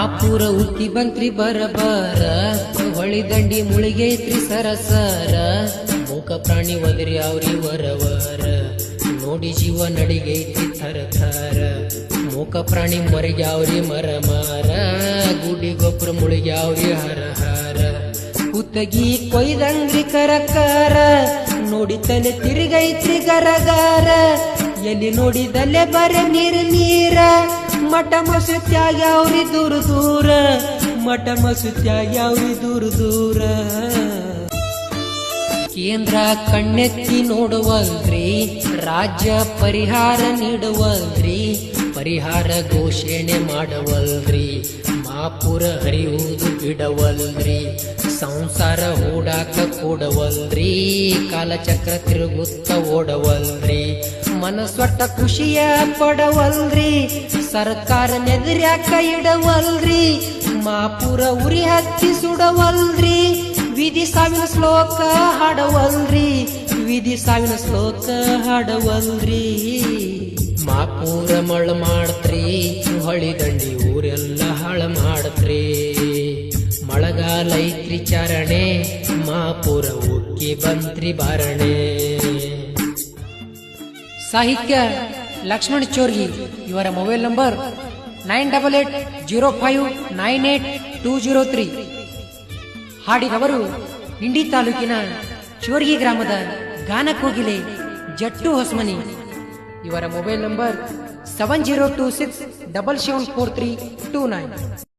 ಮಾಪುರ ಉಕ್ಕಿ ಬಂತ್ರಿ ಬರಬಾರ ಹೊಳಿ ದಂಡಿ ಮುಳಿಗೈತ್ರಿ ಸರಸರ ಮೂಕ ಪ್ರಾಣಿ ಒದರಿ ಅವ್ರಿ ವರವರ ನೋಡಿ ಜೀವ ನಡಿಗೈತಿ ಥರ ಥರ ಮೂಕ ಪ್ರಾಣಿ ಮರಿಗ್ಯಾವ್ರಿ ಮರ ಮಾರ ಗುಡಿ ಗೊಬ್ಬರ ಮುಳಿಗ್ಯಾವ್ರಿ ಹರ ಹರ ಕುತ್ತಗಿ ಕೊಯ್ದಂಗ್ರಿ ಕರಕಾರ ನೋಡಿ ತಲೆ ತಿರುಗೈತ್ರಿ ಗರಗಾರ ಎಲ್ಲಿ ನೋಡಿದಲ್ಲೇ ಬರ ನೀರ ಮಠ ಮಸುತ್ಯಾಗ್ಯಾವ್ರಿ ದೂರ ದೂರ ಮಠ ಮಸುತ್ಯಾಗ್ಯಾವ್ರಿ ದೂರ ದೂರ ಕೇಂದ್ರ ಕಣ್ಣೆತ್ತಿ ನೋಡುವಲ್ರಿ ರಾಜ್ಯ ಪರಿಹಾರ ನೀಡುವಲ್ರಿ ಪರಿಹಾರ ಘೋಷಣೆ ಮಾಡವಲ್ರಿ ಮಾಪುರ ಹರಿಯುವುದು ಬಿಡವಲ್ರಿ ಸಂಸಾರ ಹೂಡಾಕ ಕೂಡವಲ್ರಿ ಕಾಲಚಕ್ರ ತಿರುಗುತ್ತ ಓಡವಲ್ರಿ ಮನಸ್ಸೊಟ್ಟ ಖುಷಿಯ ಪಡವಲ್ರಿ ಸರ್ಕಾರ ನೆದರ್ಯಾಕ ಇಡವಲ್ರಿ ಮಾಪುರ ಉರಿ ಹತ್ತಿ ಸುಡವಲ್ರಿ ವಿಧಿ ಸಾವಿನ ಶ್ಲೋಕ ಹಾಡವಲ್ರಿ ವಿಧಿ ಸಾವಿನ ಶ್ಲೋಕ ಹಾಡವಲ್ರಿ ಮಾಪುರ ಮಳ ಮಾಡ್ತ್ರಿ ಹೊಳಿ ದಂಡಿ ಊರೆಲ್ಲ ಹಾಳ ಮಾಡ್ತ್ರಿ ಮಳೆಗಾಲ ಐತ್ರಿ ಚರಣೆ ಮಾಪುರ ಉಕ್ಕಿ ಬಂತ್ರಿ ಬಾರಣೆ ಸಾಹಿತ್ಯ ಲಕ್ಷ್ಮಣ್ ಚೋರ್ಗಿ ಇವರ ಮೊಬೈಲ್ ನಂಬರ್ 9880598203 ಹಾಡಿದವರು ಇಂಡಿ ತಾಲೂಕಿನ ಚೋರ್ಗಿ ಗ್ರಾಮದ ಗಾನಕೋಗಿಲೆ ಜಟ್ಟು ಹೊಸಮನಿ ಇವರ ಮೊಬೈಲ್ ನಂಬರ್ 7026774329